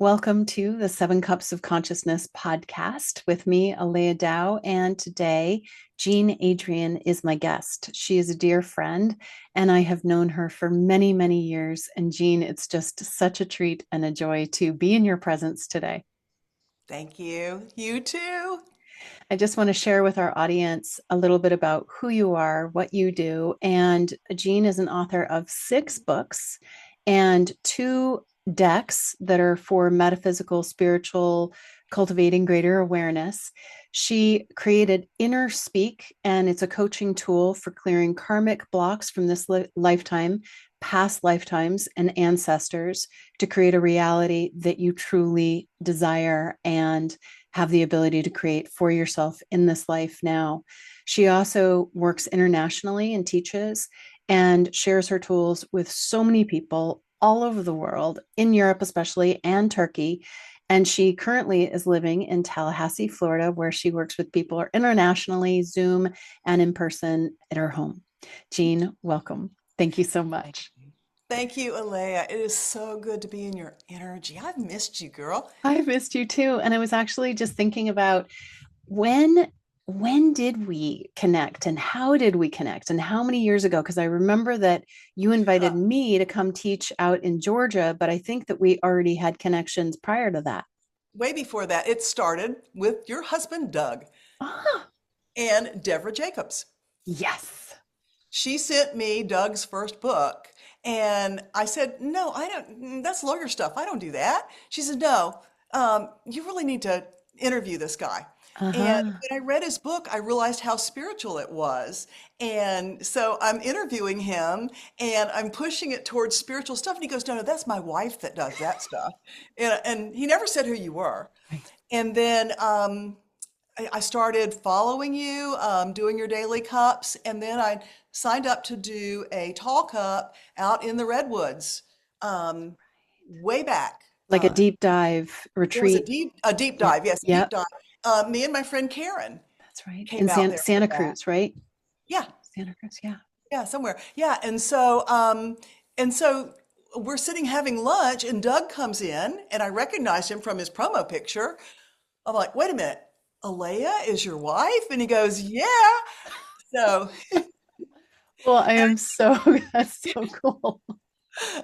Welcome to the Seven Cups of Consciousness podcast with me, Aleya Dow. And today, Jean Adrienne is my guest. She is a dear friend, and I have known her for many, many years. And Jean, it's just such a treat and a joy to be in your presence today. Thank you. You too. I just want to share with our audience a little bit about who you are, what you do. And Jean is an author of 6 books and 2 decks that are for metaphysical, spiritual, cultivating greater awareness. She created Inner Speak, and it's a coaching tool for clearing karmic blocks from this lifetime, past lifetimes, and ancestors to create a reality that you truly desire and have the ability to create for yourself in this life now. She also works internationally and teaches and shares her tools with so many people all over the world, in Europe especially, and Turkey. And she currently is living in Tallahassee, Florida, where she works with people internationally, Zoom, and in person at her home. Jean, welcome. Thank you so Thank much. you. Thank you, Aleya. It is so good to be in your energy. I've missed you, girl. I missed you too. And I was actually just thinking about when when did we connect and how did we connect and how many years ago? Because I remember that you invited Huh. me to come teach out in Georgia, but I think that we already had connections prior to that. Way before that, it started with your husband, Doug, Ah, and Deborah Jacobs. yes. She sent me Doug's first book, and I said, "No, I don't, that's lawyer stuff. I don't do that." She said, "No, you really need to interview this guy." And Uh-huh. when I read his book, I realized how spiritual it was. And so I'm interviewing him and I'm pushing it towards spiritual stuff. And he goes, "No, no, that's my wife that does that stuff." And he never said who you were. Right. And then I started following you, doing your daily cups, and then I signed up to do a tall cup out in the redwoods, um, way back. Like a deep dive It was a retreat. deep Yeah. dive, yes, a deep Yep. dive. Me and my friend Karen That's right. came In out there for Santa that. Cruz, right? Yeah, Santa Cruz, yeah. yeah, somewhere. Yeah, and so we're sitting having lunch, and Doug comes in, and I recognized him from his promo picture. I'm like, "Wait a minute, Aleya is your wife?" And he goes, "Yeah." So Well, I am so, that's so cool.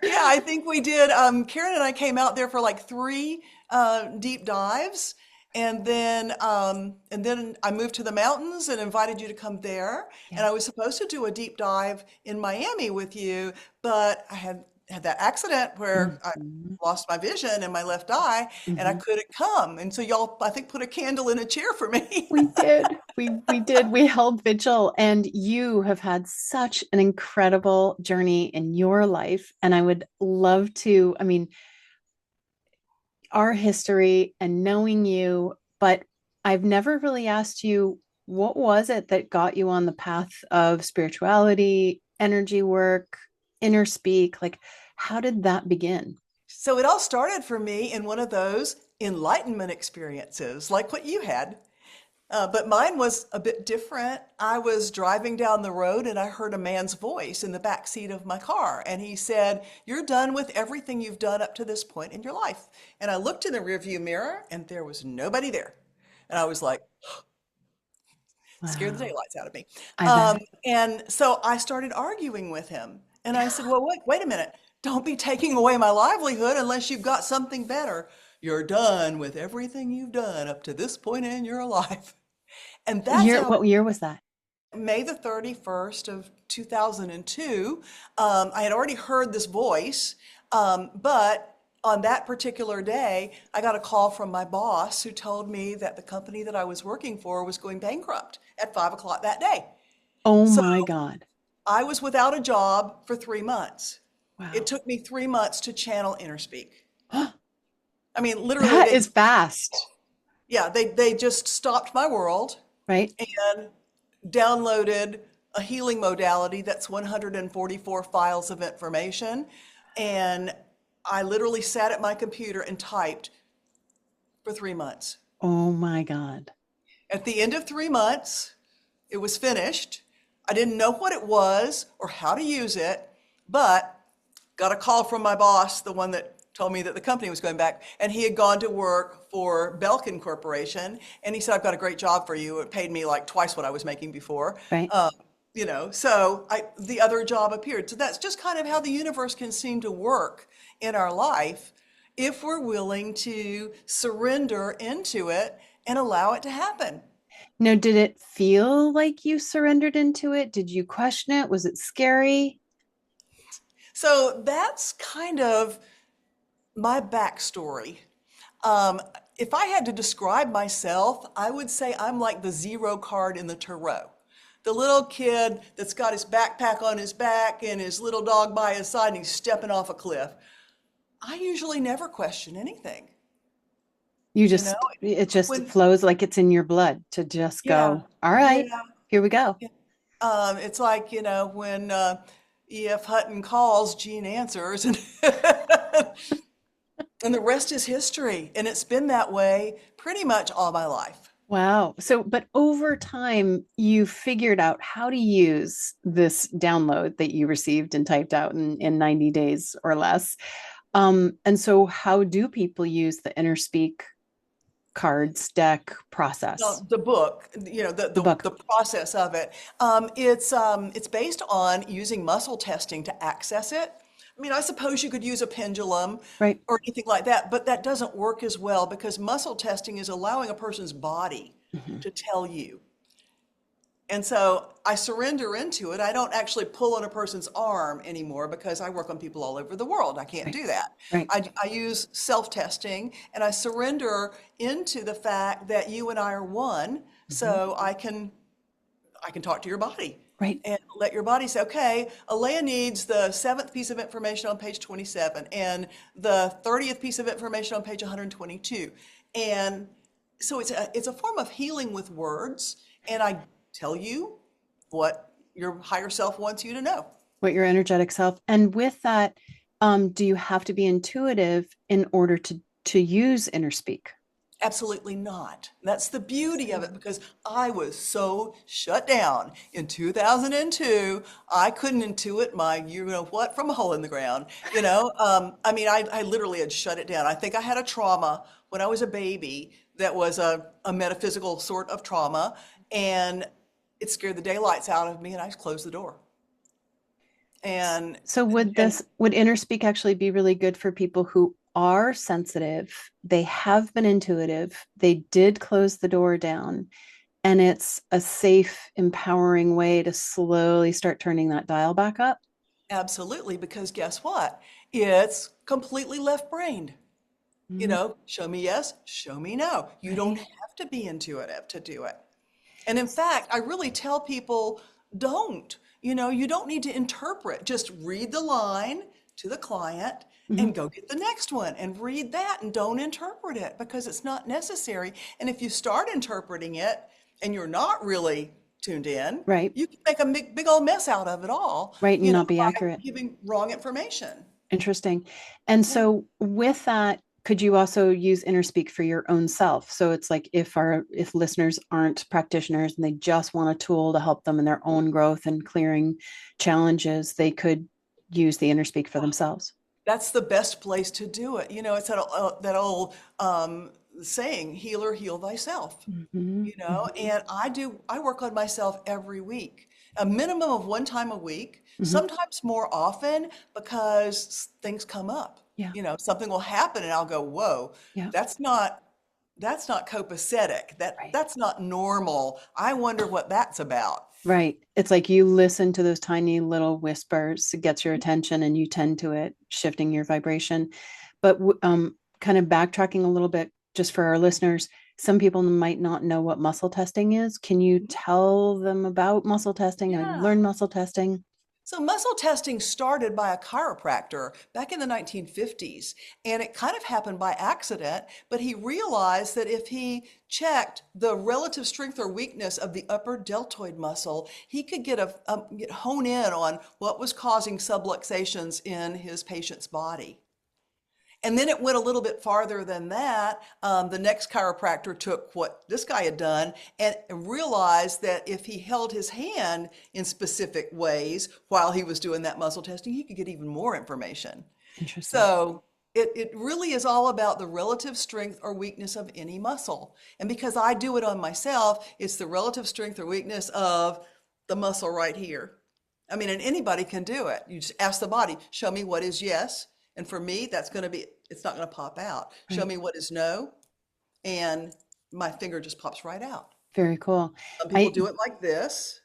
yeah, I think we did. Karen and I came out there for like 3 deep dives, and then I moved to the mountains and invited you to come there. And Yeah. I was supposed to do a deep dive in Miami with you, but I had that accident where I Mhm. lost my vision in my left eye, and I Mhm. couldn't come. And so y'all, I think, put a candle in a chair for me. We did. We did. We held vigil, and you have had such an incredible journey in your life. And I would love to, I mean, our history and knowing you, but I've never really asked you what was it that got you on the path of spirituality, energy work, inner speak? Like, how did that begin? So it all started for me in one of those enlightenment experiences, like what you had. But mine was a bit different. I was driving down the road and I heard a man's voice in the back seat of my car. And he said, "You're done with everything you've done up to this point in your life." And I looked in the rearview mirror and there was nobody there. And I was like, scared the Wow. daylights out of me. I Um, bet. and so I started arguing with him. And I said, "Well, wait a minute. Don't be taking away my livelihood unless you've got something better. You're done with everything you've done up to this point in your life." And that's how What year was that? May the 31st of 2002, I had already heard this voice, but on that particular day, I got a call from my boss who told me that the company that I was working for was going bankrupt at 5 o'clock that day. Oh So my God. I was without a job for 3 months. It Wow. took me 3 months to channel Interspeak. I mean, literally, That is fast, they just stopped my world right? and downloaded a healing modality that's 144 files of information. And I literally sat at my computer and typed for 3 months. Oh my God. At the end of 3 months, it was finished. I didn't know what it was or how to use it, but got a call from my boss, the one that told me that the company was going back, and he had gone to work for Belkin Corporation, and he said, "I've got a great job for you." It paid me like twice what I was making before. Right. So the other job appeared. So that's just kind of how the universe can seem to work in our life if we're willing to surrender into it and allow it to happen. Now, did it feel like you surrendered into it? Did you question it? Was it scary? So that's kind of my backstory. Um, if I had to describe myself, I would say I'm like the zero card in the tarot. The little kid that's got his backpack on his back and his little dog by his side and he's stepping off a cliff. I usually never question anything, You you know? just, it just When, flows like it's in your blood to just yeah, go, all yeah, right, here we go. yeah. It's like, when E.F. Hutton calls, Gene answers, and, and the rest is history. And it's been that way pretty much all my life. Wow. So, but over time, you figured out how to use this download that you received and typed out in 90 days or less. And so, how do people use the InnerSpeak cards deck process? Well, the book, The book, the process of it, it's based on using muscle testing to access it. I mean, I suppose you could use a pendulum right? or anything like that, but that doesn't work as well because muscle testing is allowing a person's body Mhm. to tell you. And so I surrender into it. I don't actually pull on a person's arm anymore because I work on people all over the world. I can't Right, do that. right. I use self-testing and I surrender into the fact that you and I are one, Mhm. so I can talk to your body Right. and let your body say, okay, Aleya needs the seventh piece of information on page 27 and the 30th piece of information on page 122. And so it's a form of healing with words, and I tell you what your higher self wants you to know. What your energetic self. And with that, do you have to be intuitive in order to use InnerSpeak? Absolutely not. That's the beauty of it because I was so shut down in 2002. I couldn't intuit my, you know what, from a hole in the ground. I mean, I literally had shut it down. I think I had a trauma when I was a baby that was a metaphysical sort of trauma, and it scared the daylights out of me, and I just closed the door. And So and would InnerSpeak actually be really good for people who are sensitive? They have been intuitive. They did close the door down, and it's a safe, empowering way to slowly start turning that dial back up. absolutely, because guess what? It's completely left-brained. Mhm. Show me yes, show me no. You don't Right. have to be intuitive to do it. And in fact, I really tell people don't. You don't need to interpret. Just read the line to the client Mhm. and go get the next one and read that and don't interpret it because it's not necessary. And if you start interpreting it and you're not really tuned in, Right. you can make a big, big old mess out of it all, Right. And not be by accurate. giving wrong information. Interesting. And Yeah. so with that, could you also use InnerSpeak for your own self? So it's like if listeners aren't practitioners and they just want a tool to help them in their own growth and clearing challenges, they could use the InnerSpeak for themselves. That's the best place to do it. It's that old saying, healer, heal thyself. Mhm, mhm, And I work on myself every week, a minimum of one time a week, mhm. sometimes more often because things come up. Yeah, Something will happen and I'll go, whoa, yeah, that's not, that's not copacetic. right. That's not normal. I wonder what that's about. Right. It's like you listen to those tiny little whispers, it gets your attention and you tend to it, shifting your vibration. But kind of backtracking a little bit, just for our listeners, some people might not know what muscle testing is. Can you tell them about muscle testing? Have you Yeah. learned muscle testing? So muscle testing started by a chiropractor back in the 1950s, and it kind of happened by accident, but he realized that if he checked the relative strength or weakness of the upper deltoid muscle, he could hone in on what was causing subluxations in his patient's body. And then it went a little bit farther than that. The next chiropractor took what this guy had done and realized that if he held his hand in specific ways while he was doing that muscle testing, he could get even more information. Interesting. So It really is all about the relative strength or weakness of any muscle. And because I do it on myself, it's the relative strength or weakness of the muscle right here. I mean, and anybody can do it. You just ask the body, show me what is yes. And for me, that's going to be, it's not going to pop out. Show Right. me what is no. And my finger just pops right out. Very cool. Some people I do it like this.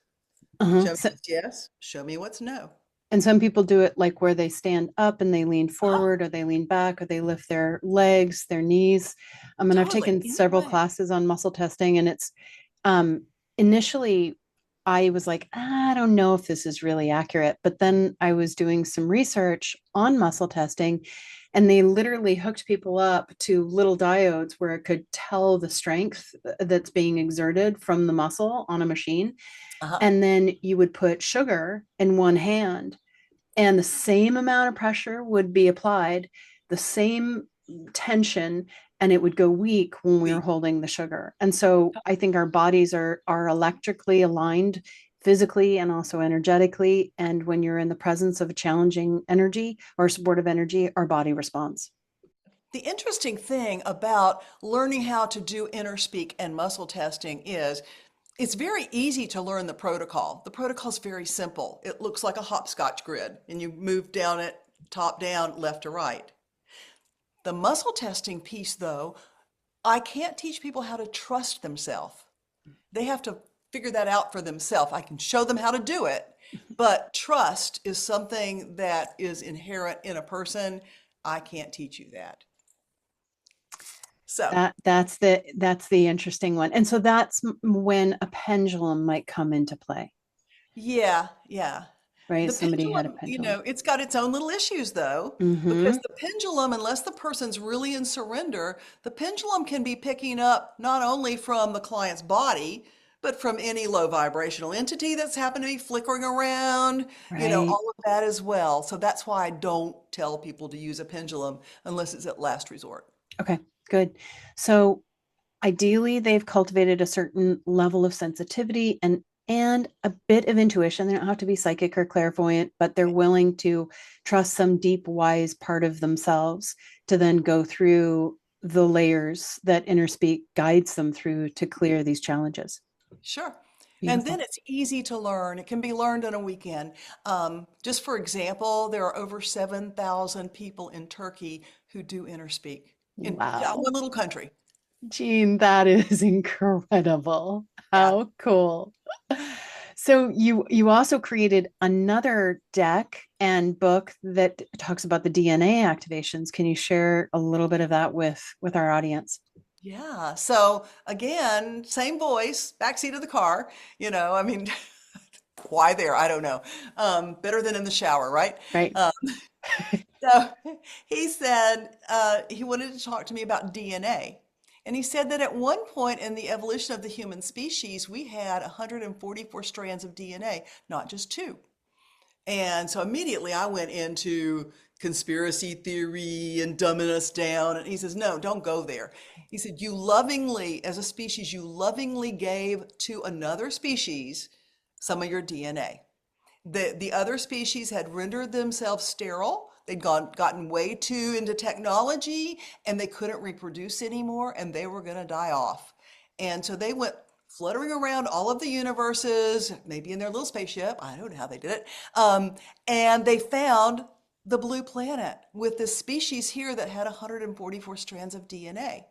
uh-huh. Show me So, what's yes. Show me what's no. and some people do it like where they stand up and they lean Uh-huh. forward, or they lean back, or they lift their legs, their knees. And I've Totally. taken Any several way. classes on muscle testing, and it's um, initially I was like, I don't know if this is really accurate. But then I was doing some research on muscle testing, and they literally hooked people up to little diodes where it could tell the strength that's being exerted from the muscle on a machine. Uh-huh. And then you would put sugar in one hand, and the same amount of pressure would be applied, the same tension, and it would go weak when we were We holding the sugar. And so I think our bodies are electrically aligned physically and also energetically. And when you're in the presence of a challenging energy or supportive energy, our body responds. The interesting thing about learning how to do inner speak and muscle testing is it's very easy to learn the protocol. The protocol is very simple. It looks like a hopscotch grid, and you move down it, top down, left to right. The muscle testing piece, though, I can't teach people how to trust themselves. They have to figure that out for themselves. I can show them how to do it, but trust is something that is inherent in a person. I can't teach you that. So, That's the interesting one. And so that's when a pendulum might come into play, yeah, yeah. right? The Somebody had a pendulum, pendulum. it's got its own little issues though, because Mm-hmm. the pendulum, unless the person's really in surrender, the pendulum can be picking up not only from the client's body, but from any low vibrational entity that's happened to be flickering around, Right. all of that as well. So that's why I don't tell people to use a pendulum unless it's at last resort. Okay, good. So ideally they've cultivated a certain level of sensitivity and a bit of intuition. They don't have to be psychic or clairvoyant, but they're willing to trust some deep wise part of themselves to then go through the layers that inner speak guides them through to clear these challenges. Sure. And then Beautiful. it's easy to learn. It can be learned in a weekend. Just for example, there are over 7,000 people in Turkey who do interspeak in Wow. one little country. Jean, that is incredible. Yeah. How cool. So you also created another deck and book that talks about the DNA activations. Can you share a little bit of that with our audience? Yeah. So again, same voice, backseat of the car, I mean, why there? I don't know. Better than in the shower, right? Right. Uh, so he said he wanted to talk to me about DNA. And he said that at one point in the evolution of the human species, we had 144 strands of DNA, not just two. And so immediately I went into conspiracy theory and dumbing us down. And he says, no, don't go there. He said, you lovingly, as a species, you lovingly gave to another species some of your DNA. The other species had rendered themselves sterile. They'd gotten way too into technology and they couldn't reproduce anymore and they were going to die off. And so they went fluttering around all of the universes, maybe in their little spaceship. I don't know how they did it. And they found the blue planet with this species here that had 144 strands of DNA.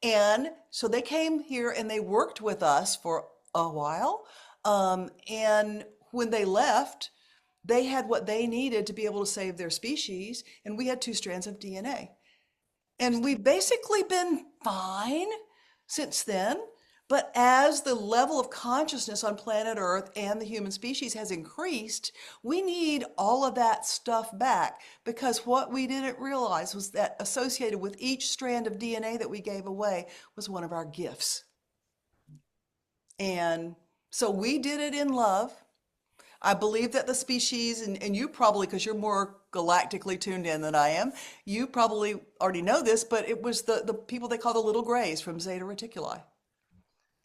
And so they came here and they worked with us for a while. And when they left, they had what they needed to be able to save their species, and we had two strands of DNA. And we've basically been fine since then. But as the level of consciousness on planet Earth and the human species has increased, we need all of that stuff back because what we didn't realize was that associated with each strand of DNA that we gave away was one of our gifts. And so we did it in love. I believe that the species, and you probably, because you're more galactically tuned in than I am, you probably already know this, but it was the people they call the little grays from Zeta Reticuli.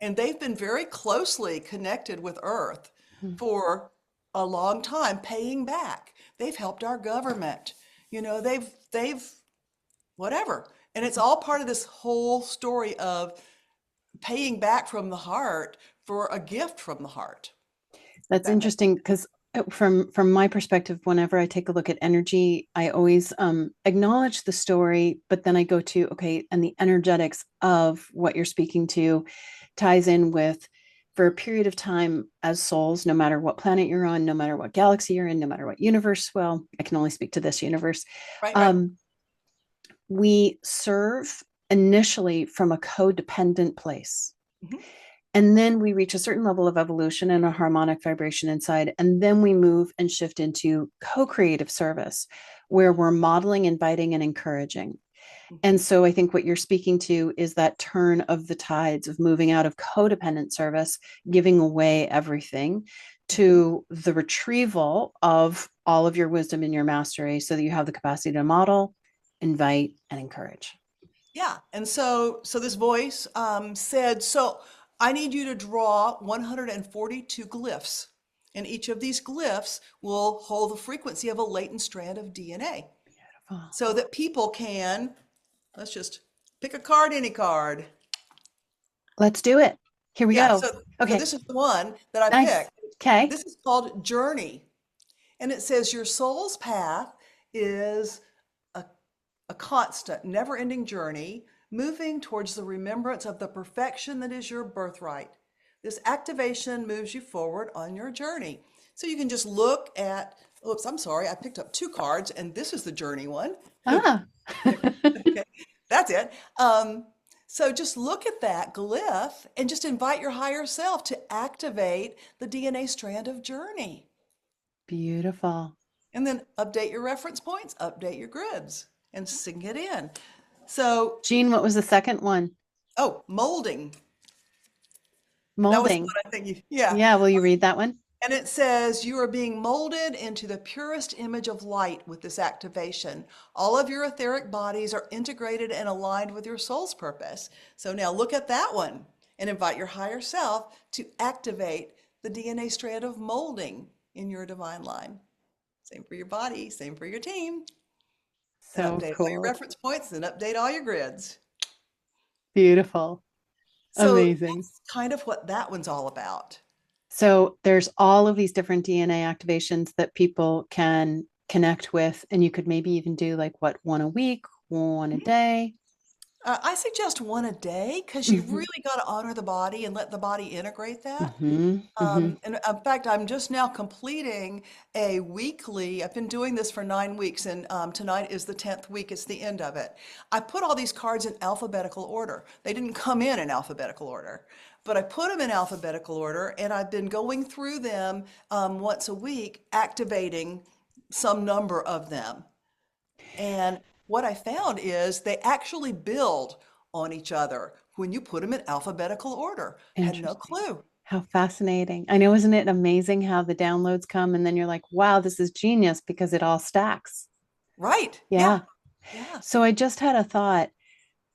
And they've been very closely connected with Earth for a long time, paying back. They've helped our government. They've whatever. And it's all part of this whole story of paying back from the heart for a gift from the heart. That's That makes interesting because from my perspective, whenever I take a look at energy, I always acknowledge the story, but then I go to okay, and the energetics of what you're speaking to ties in with for a period of time as souls, no matter what planet you're on, no matter what galaxy you're in, no matter what universe. Well, I can only speak to this universe. right, right. Um, we serve initially from a codependent place. Mhm. And then we reach a certain level of evolution and a harmonic vibration inside. And then we move and shift into co creative service, where we're modeling, inviting, and encouraging. Mhm. And so I think what you're speaking to is that turn of the tides of moving out of codependent service, giving away everything, Mhm. to the retrieval of all of your wisdom and your mastery so that you have the capacity to model, invite, and encourage. Yeah. And so this voice said, so I need you to draw 142 glyphs. And each of these glyphs will hold the frequency of a latent strand of DNA Oh, so that people can, let's just pick a card, any card. let's do it. Here we Yeah. go. So Okay, this is the one that I nice. picked. Okay. This is called Journey. And it says your soul's path is a a constant, never ending journey moving towards the remembrance of the perfection that is your birthright. This activation moves you forward on your journey. So you can just look at, oops, I'm sorry, I picked up two cards and this is the journey one. Ah. Okay, that's it. So just look at that glyph and just invite your higher self to activate the DNA strand of journey. Beautiful. And then update your reference points, update your grids, and sink it in. So, Jean, what was the second one? oh, molding. That was the Molding. one I think you, yeah. Yeah, will you read that one? And it says you are being molded into the purest image of light with this activation. All of your etheric bodies are integrated and aligned with your soul's purpose. So now look at that one and invite your higher self to activate the DNA strand of molding in your divine line. Same for your body, same for your team. And So update all your cool. reference points and update all your grids. Beautiful. So Amazing. that's kind of what that one's all about. So there's all of these different DNA activations that people can connect with, and you could maybe even do like what, one a week, one a day. I suggest one a day because you Hmm. really got to honor the body and let the body integrate that. Hmm. Hmm. And in fact, I'm just now completing a weekly. I've been doing this for 9 weeks, and tonight is the 10th week. It's the end of it. I put all these cards in alphabetical order. They didn't come in alphabetical order, but I put them in alphabetical order, and I've been going through them once a week, activating some number of them. And what I found is they actually build on each other when you put them in alphabetical order. Had no Interesting. clue. How fascinating. I know, isn't it amazing how the downloads come and then you're like, wow, this is genius because it all stacks. Right. Yeah. Yeah. Yeah. So I just had a thought.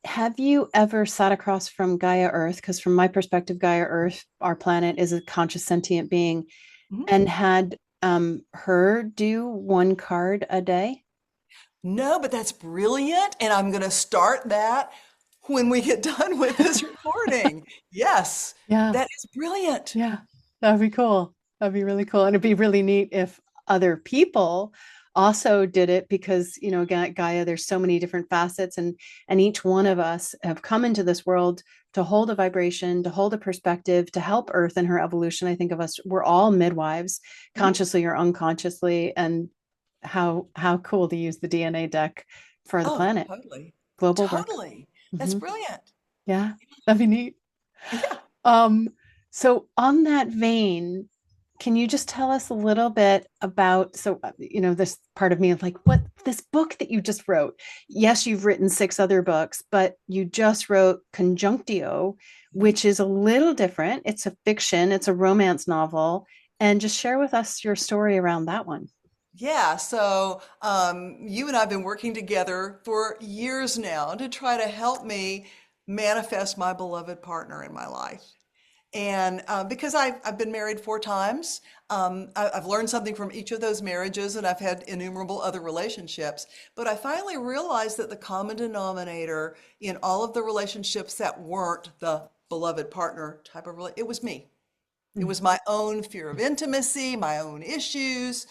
Have you ever sat across from Gaia Earth? Because from my perspective, Gaia Earth, our planet, is a conscious sentient being, Mhm. and had her do one card a day? No, but that's brilliant. And I'm going to start that when we get done with this recording. Yes, Yeah, that is brilliant. yeah, that'd be cool. That'd be really cool. And it'd be really neat if other people also did it because, Gaia, there's so many different facets and each one of us have come into this world to hold a vibration, to hold a perspective, to help Earth in her evolution. I think of us, we're all midwives, Mhm. consciously or unconsciously, and how cool to use the DNA deck for the Oh, planet, totally. global work. Totally. That's Hmm. brilliant. Yeah, that'd be neat. Yeah. Um, so on that vein, can you just tell us a little bit about this part of me of like what this book that you just wrote? Yes, you've written six other books, but you just wrote Conjunctio, Mhm. which is a little different. It's a fiction, it's a romance novel, and just share with us your story around that one. Yeah, so you and I have been working together for years now to try to help me manifest my beloved partner in my life. And because I've been married 4 times, I've learned something from each of those marriages, and I've had innumerable other relationships. But I finally realized that the common denominator in all of the relationships that weren't the beloved partner type of it was me. It was my own fear of intimacy, my own issues,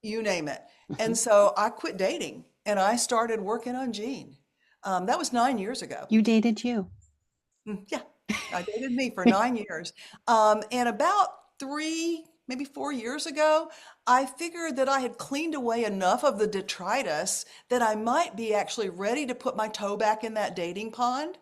you name it. Mhm. And so I quit dating and I started working on Jean. That was 9 years ago. You dated you. Yeah, I dated me for 9 years. And about 3, maybe 4 years ago, I figured that I had cleaned away enough of the detritus that I might be actually ready to put my toe back in that dating pond.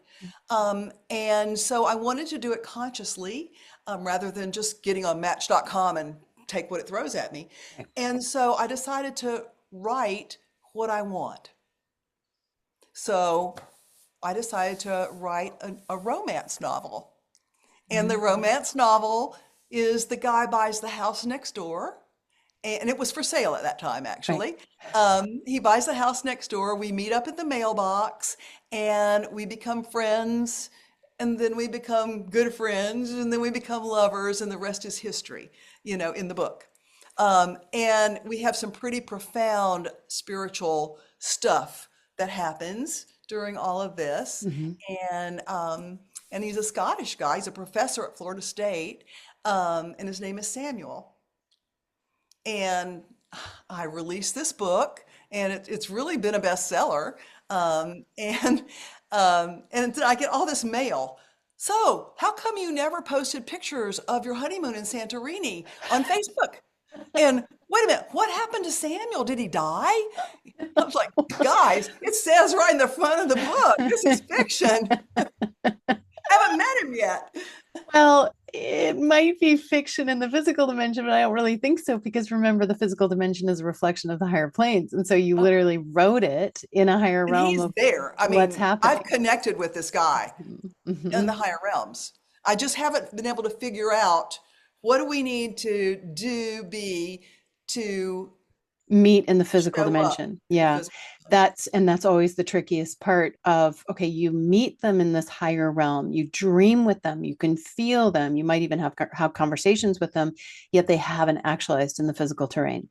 And so I wanted to do it consciously, rather than just getting on Match.com and take what it throws at me. Right. And so I decided to write what I want. So I decided to write a romance novel. And the Mm. romance novel is the guy buys the house next door. And it was for sale at that time, Right. actually. He buys the house next door. We meet up at the mailbox and we become friends. And then we become good friends. And then we become lovers. And the rest is history, in the book. And we have some pretty profound spiritual stuff that happens during all of this. Hmm. And he's a Scottish guy. He's a professor at Florida State, and his name is Samuel. And I released this book, and it's really been a bestseller. And then I get all this mail. So, how come you never posted pictures of your honeymoon in Santorini on Facebook? And wait a minute, what happened to Samuel? Did he die? I was like, guys, it says right in the front of the book, this is fiction. Haven't met him yet. Well, it might be fiction in the physical dimension, but I don't really think so because remember, the physical dimension is a reflection of the higher planes. And so you literally wrote it in a higher And realm he's of there. I what's mean, I've happening. connected with this guy in Hmm. the higher realms. I just haven't been able to figure out what do we need to do, be to Meet in the physical show up dimension. in the Yeah. physical. That's always the trickiest part of, okay, you meet them in this higher realm, you dream with them, you can feel them, you might even have conversations with them, yet they haven't actualized in the physical terrain.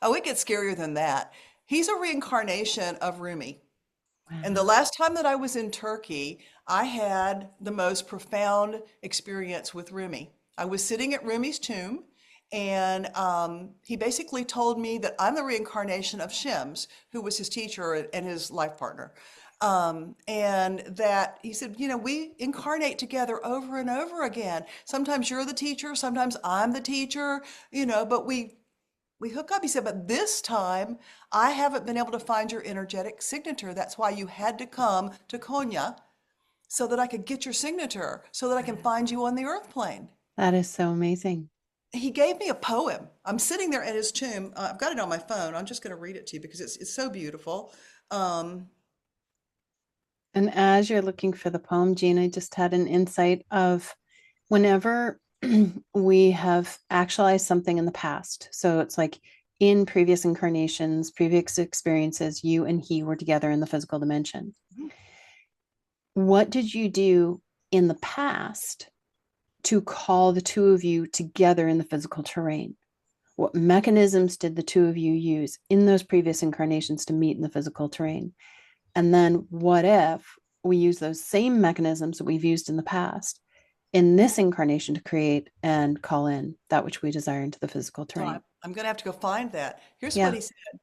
Oh, it gets scarier than that. He's a reincarnation of Rumi. And the Wow. last time that I was in Turkey, I had the most profound experience with Rumi. I was sitting at Rumi's tomb, and he basically told me that I'm the reincarnation of Shems, who was his teacher and his life partner. And that he said, we incarnate together over and over again. Sometimes you're the teacher, sometimes I'm the teacher, but we hook up. He said, but this time I haven't been able to find your energetic signature. That's why you had to come to Konya so that I could get your signature, so that I can find you on the earth plane. That is so amazing. He gave me a poem. I'm sitting there at his tomb. I've got it on my phone. I'm just going to read it to you because it's so beautiful. Um, And as you're looking for the poem, Jean, I just had an insight of whenever we have actualized something in the past. So it's like in previous incarnations, previous experiences, you and he were together in the physical dimension. What did you do in the past to call the two of you together in the physical terrain? What mechanisms did the two of you use in those previous incarnations to meet in the physical terrain? And then what if we use those same mechanisms that we've used in the past in this incarnation to create and call in that which we desire into the physical oh, terrain? I'm going to have to go find that. Here's what Yeah. he said.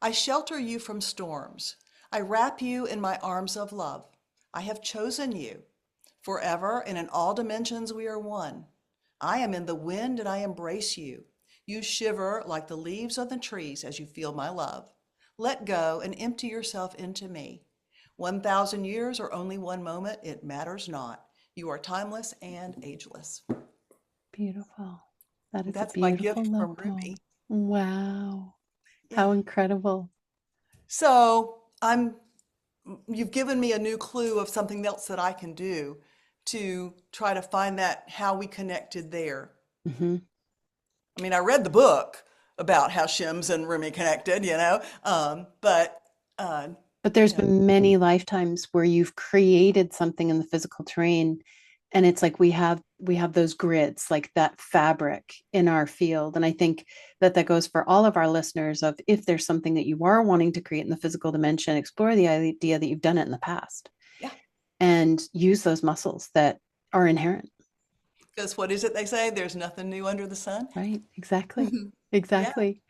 I shelter you from storms. I wrap you in my arms of love. I have chosen you. Forever and in all dimensions we are one. I am in the wind and I embrace you. You shiver like the leaves on the trees as you feel my love. Let go and empty yourself into me. 1,000 years or only one moment, it matters not. You are timeless and ageless. Beautiful. That is a That's my beautiful gift love from poem. Rumi. Wow. Yeah. How incredible. So you've given me a new clue of something else that I can do to try to find that how we connected there. Hmm. I mean, I read the book about how Shims and Rumi connected, but But there's you know, been many lifetimes where you've created something in the physical terrain And it's like we have those grids, like that fabric in our field. And I think that that goes for all of our listeners of if there's something that you are wanting to create in the physical dimension, explore the idea that you've done it in the past Yeah. and use those muscles that are inherent. Because what is it they say? There's nothing new under the sun. Right? Exactly. Yeah. Exactly.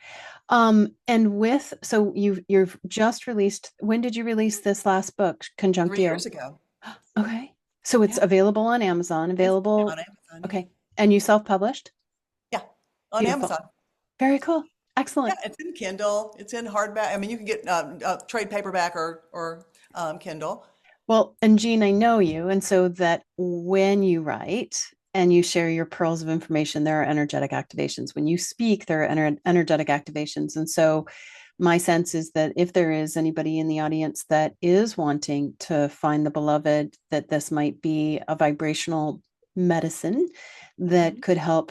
And with so you've just released, when did you release this last book, 3 years Conjunctio? ago. Okay. So it's Yeah. available on Amazon, It's available. on Amazon. Yeah. Okay. And you self-published? Yeah. On Beautiful. Amazon. Very cool. Yeah. Excellent. It's in Kindle. It's in hardback. I mean, you can get trade paperback or Kindle. Well, and Jean, I know you. And so that when you write and you share your pearls of information, there are energetic activations. When you speak, there are energetic activations. And so my sense is that if there is anybody in the audience that is wanting to find the beloved, that this might be a vibrational medicine that Mhm. could help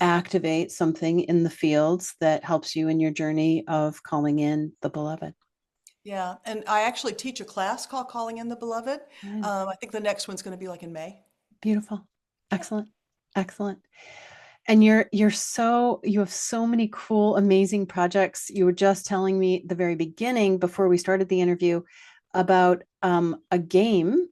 activate something in the fields that helps you in your journey of calling in the beloved. Yeah, and I actually teach a class called Calling in the Beloved. Good. I think the next one's going to be like in May. Beautiful. Yeah. Excellent. Excellent. And you have so many cool, amazing projects. You were just telling me at the very beginning before we started the interview about a game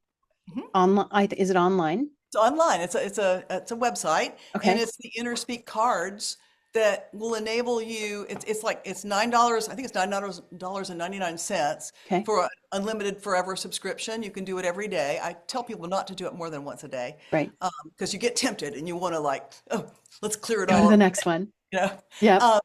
Mhm. online. Is it online? It's online. It's a website, and Okay. it's the InnerSpeak cards that will enable you. It's like it's $9. I think it's $9.99 Okay. for an unlimited forever subscription. You can do it every day. I tell people not to do it more than once a day, Right. because you get tempted and you want to like, oh, let's clear it Go to all the up, next one. you know. Yep. Um,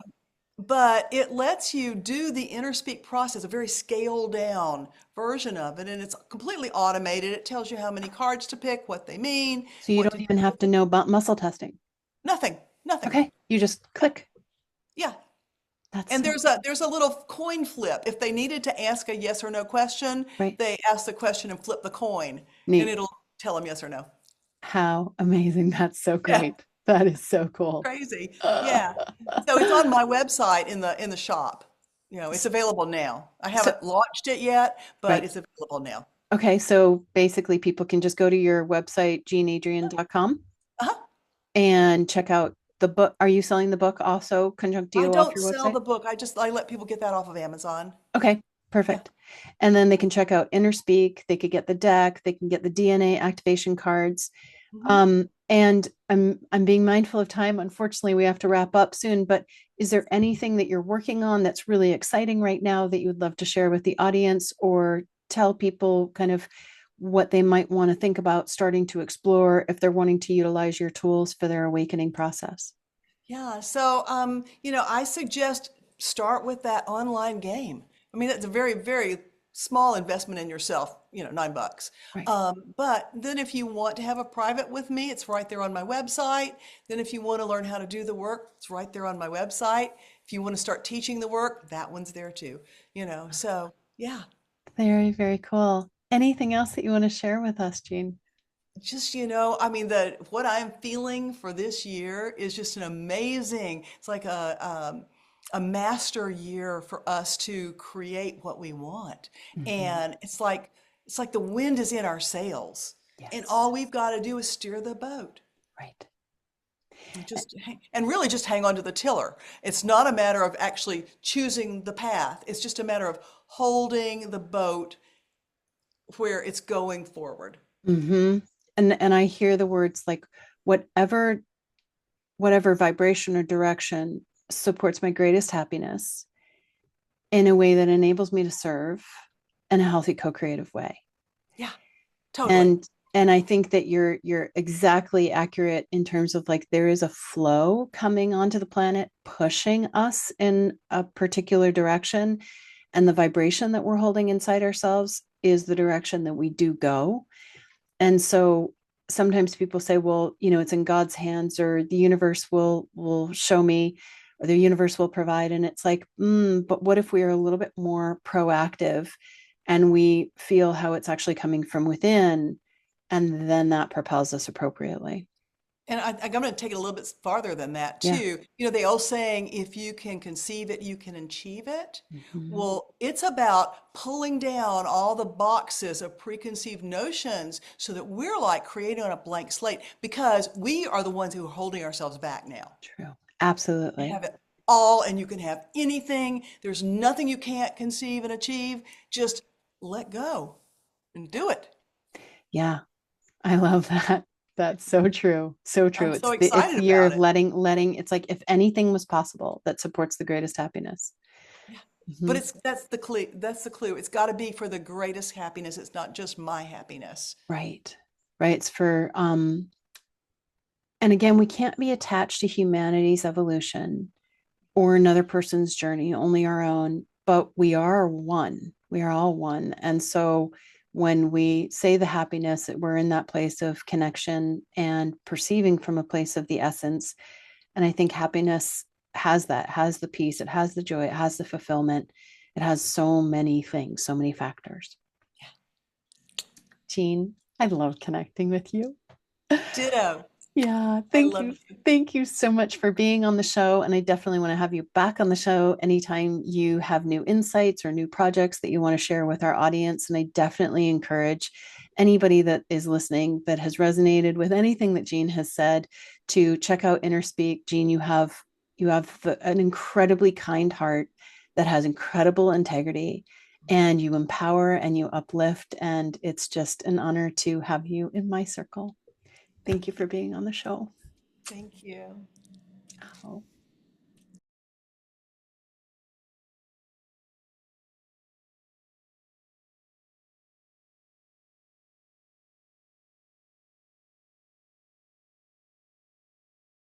but it lets you do the InnerSpeak process, a very scaled down version of it, and it's completely automated. It tells you how many cards to pick, what they mean, So you what don't to do even have with to it. know about muscle testing. Nothing, nothing. Okay. You just Yeah, click. yeah. That's And so there's a little coin flip. If they needed to ask a yes or no question, right. they ask the question and flip the coin, and Neat. it'll tell them yes or no. How amazing. That's so Yeah, great. That is so cool. crazy. Yeah. So it's on my website in the shop. You know, it's available now. I So, haven't launched it yet, but right. it's available now. Okay, so basically people can just go to your website, jeanadrian.com, Uh-huh. and check out the book. Are you selling the book also, I Conjunctio, off don't your sell website? the book. I let people get that off of Amazon. Okay, Yeah. perfect. And then they can check out InnerSpeak, they could get the deck, they can get the DNA activation cards. Hmm. And I'm being mindful of time. Unfortunately, we have to wrap up soon, but is there anything that you're working on that's really exciting right now that you would love to share with the audience or tell people kind of what they might want to think about starting to explore if they're wanting to utilize your tools for their awakening process? Yeah. So, I suggest start with that online game. I mean, that's a very, very small investment in yourself, $9. Right. But then if you want to have a private with me, it's right there on my website. Then if you want to learn how to do the work, it's right there on my website. If you want to start teaching the work, that one's there too, So, yeah. Very, very cool. Anything else that you want to share with us, Jean? Just, I mean, what I'm feeling for this year is just an amazing, it's like a master year for us to create what we want. Mhm. And it's like the wind is in our sails. And Yes. all we've got to do is steer the boat. Right. And really just hang on to the tiller. It's not a matter of actually choosing the path. It's just a matter of holding the boat where it's going forward. Hmm. And I hear the words like whatever vibration or direction supports my greatest happiness in a way that enables me to serve in a healthy co-creative way. Yeah, totally. And I think that you're exactly accurate in terms of like there is a flow coming onto the planet pushing us in a particular direction, and the vibration that we're holding inside ourselves is the direction that we do go. And so sometimes people say, well, it's in God's hands, or the universe will show me, or the universe will provide. And it's like, but what if we are a little bit more proactive and we feel how it's actually coming from within, and then that propels us appropriately. And I'm going to take it a little bit farther than that Yeah. too. You know, the old saying, if you can conceive it, you can achieve it. Mhm. Well, it's about pulling down all the boxes of preconceived notions so that we're like creating on a blank slate because we are the ones who are holding ourselves back now. True. You Absolutely. have it all and you can have anything. There's nothing you can't conceive and achieve. Just let go and do it. Yeah. I love that. That's so true. So true. I'm so It's excited the year about of it. letting it's like if anything was possible that supports the greatest happiness. Yeah. But Mhm. it's that's the clue. That's the clue. It's got to be for the greatest happiness. It's not just my happiness. Right. Right. It's for and again, we can't be attached to humanity's evolution or another person's journey, only our own, but we are one. We are all one. And so when we say the happiness, we're in that place of connection and perceiving from a place of the essence. And I think happiness has that, has the peace, it has the joy, it has the fulfillment, it has so many things, so many factors. Jean, I love connecting with you. Ditto. Yeah, I thank love you. you. Thank you so much for being on the show. And I definitely want to have you back on the show anytime you have new insights or new projects that you want to share with our audience. And I definitely encourage anybody that is listening that has resonated with anything that Jean has said to check out Inner Speak. Jean, an incredibly kind heart that has incredible integrity, and you empower and you uplift. And it's just an honor to have you in my circle. Thank you for being on the show. Thank you. Oh.